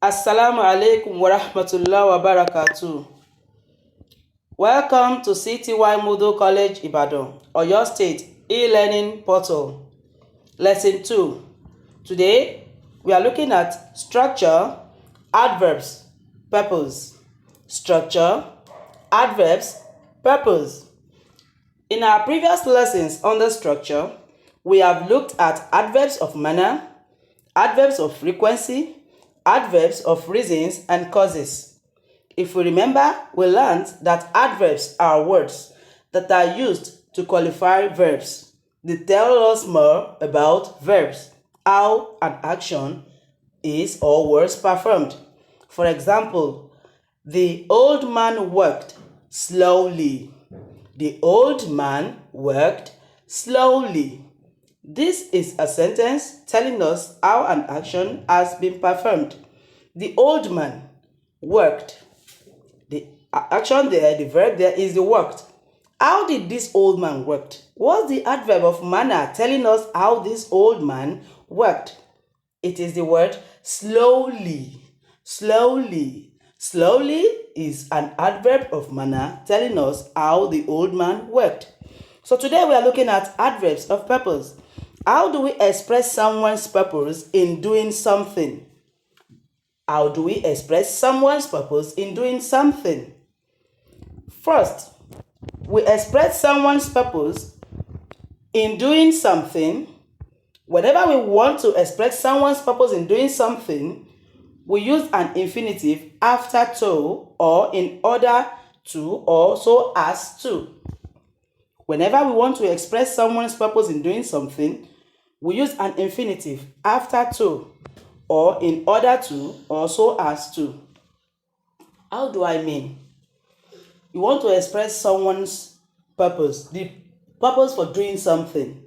Assalamu alaikum wa rahmatullahi wa barakatuh. Welcome to CTY Moodle College Ibadan, Oyo State e-learning portal. Lesson 2. Today, we are looking at structure, adverbs, purpose. Structure, adverbs, purpose. In our previous lessons on the structure, we have looked at adverbs of manner, adverbs of frequency, adverbs of reasons and causes. If we remember, we learned that adverbs are words that are used to qualify verbs. They tell us more about verbs, how an action is or was performed. For example, the old man worked slowly. The old man worked slowly. This is a sentence telling us how an action has been performed. The old man worked. The action there, the verb there is the worked. How did this old man worked? What's the adverb of manner telling us how this old man worked? It is the word slowly. Slowly. Slowly is an adverb of manner telling us how the old man worked. So today we are looking at adverbs of purpose. How do we express someone's purpose in doing something? How do we express someone's purpose in doing something? First, we express someone's purpose in doing something. Whenever we want to express someone's purpose in doing something, we use an infinitive after to or in order to or so as to. Whenever we want to express someone's purpose in doing something, we use an infinitive after to or in order to or so as to. How do I mean? You want to express someone's purpose, the purpose for doing something.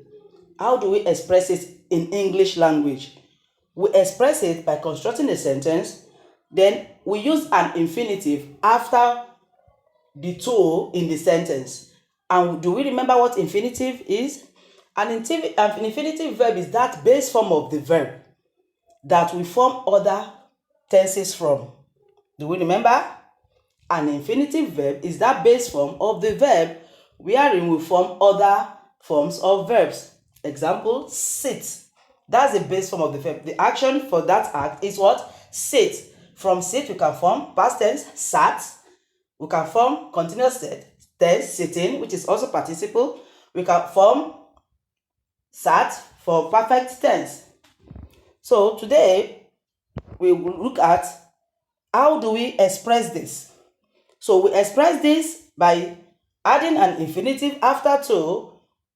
How do we express it in English language? We express it by constructing a sentence, then we use an infinitive after the to in the sentence. And do we remember what infinitive is? An infinitive verb is that base form of the verb that we form other tenses from. Do we remember? An infinitive verb is that base form of the verb wherein we form other forms of verbs. Example, sit. That's the base form of the verb. The action for that act is what? Sit. From sit, we can form past tense, sat. We can form continuous tense, sitting, which is also participle. We can form sat for perfect tense. So today, we will look at how do we express this. So we express this by adding an infinitive after to,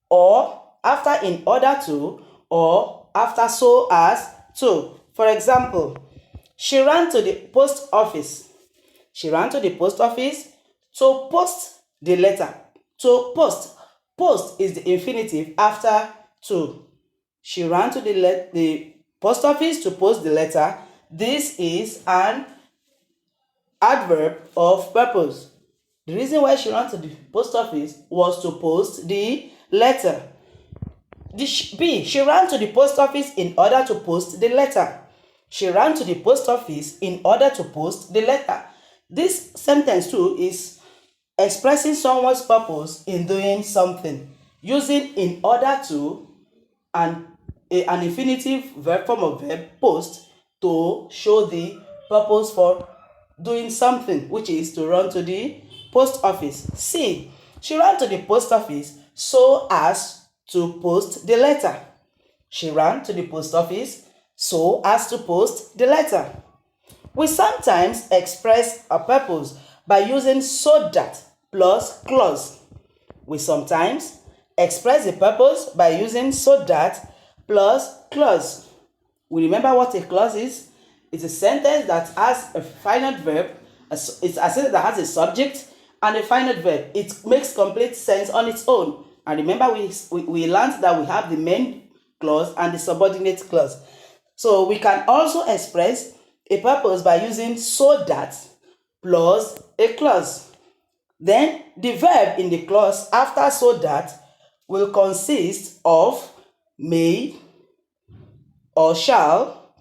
or after in order to, or after so as to. For example, she ran to the post office. She ran to the post office to post the letter. To post. Post is the infinitive after to. She ran to the post office to post the letter. This is an adverb of purpose. The reason why she ran to the post office was to post the letter. B. She ran to the post office in order to post the letter. She ran to the post office in order to post the letter. This sentence too is expressing someone's purpose in doing something, using in order to and an infinitive verb form of verb post to show the purpose for doing something, which is to run to the post office. C. She ran to the post office so as to post the letter. She ran to the post office so as to post the letter. We sometimes express a purpose by using so that plus clause. We sometimes express a purpose by using so that plus clause. We remember what a clause is? It's a sentence that has a finite verb. It's a sentence that has a subject and a finite verb. It makes complete sense on its own. And remember, we learned that we have the main clause and the subordinate clause. So we can also express a purpose by using so that plus a clause. Then the verb in the clause after so that will consist of may or shall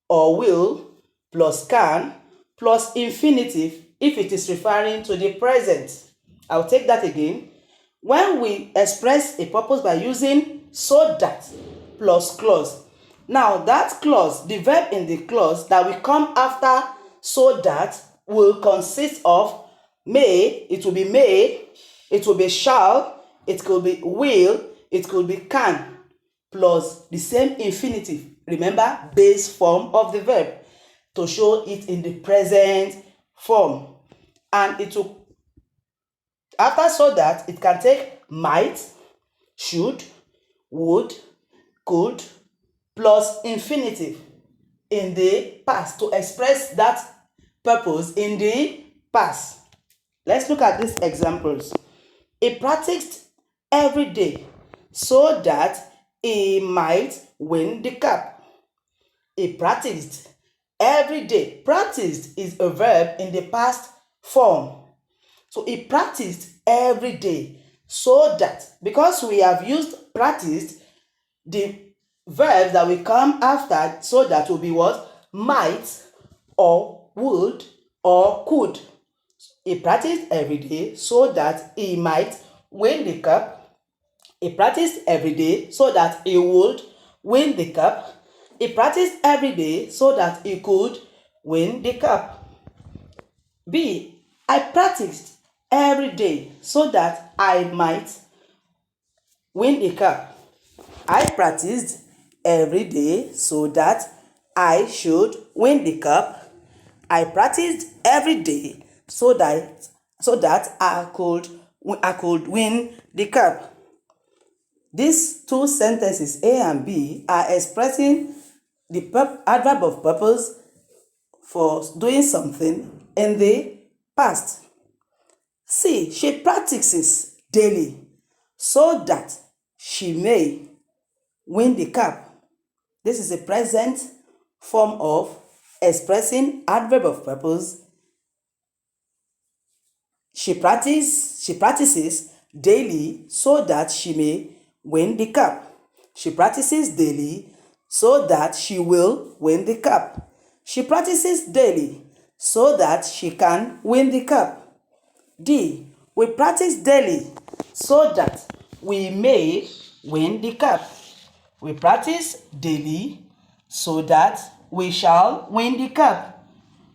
or will plus can plus infinitive if it is referring to the present. I'll take that again. When we express a purpose by using so that plus clause. Now that clause, the verb in the clause that will come after so that will consist of may, it will be may, it will be shall, it could be will, it could be can, plus the same infinitive. Remember, base form of the verb to show it in the present form. And it will, after so that, it can take might, should, would, could, plus infinitive in the past to express that purpose in the past. Let's look at these examples. He practiced every day so that he might win the cup. He practiced every day. Practiced is a verb in the past form. So he practiced every day so that, because we have used practiced, the verbs that will come after so that will be what? Might or would or could. He practiced every day so that he might win the cup. He practiced every day so that he would win the cup. He practiced every day so that he could win the cup. B. I practiced every day so that I might win the cup. I practiced every day so that I should win the cup. I practiced every day so that I could win the cup. These two sentences, A and B, are expressing the adverb of purpose for doing something in the past. C. She practices daily so that she may win the cup. This is a present form of expressing adverb of purpose. She practices daily so that she may win the cup. She practices daily so that she will win the cup. She practices daily so that she can win the cup. D. We practice daily so that we may win the cup. We practice daily so that we shall win the cup.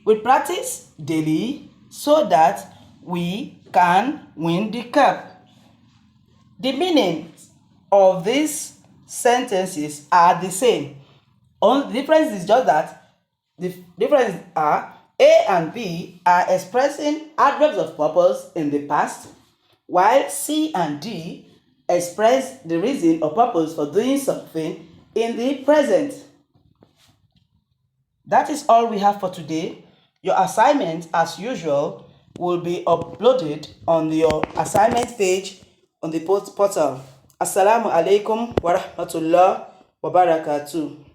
We practice daily so that we can win the cup. The meanings of these sentences are the same. Only the difference is just that the difference are A and B are expressing adverbs of purpose in the past, while C and D express the reason or purpose for doing something in the present. That is all we have for today. Your assignment, as usual, will be uploaded on your assignment page on the portal. Assalamu alaikum wa rahmatullah wa barakatuh.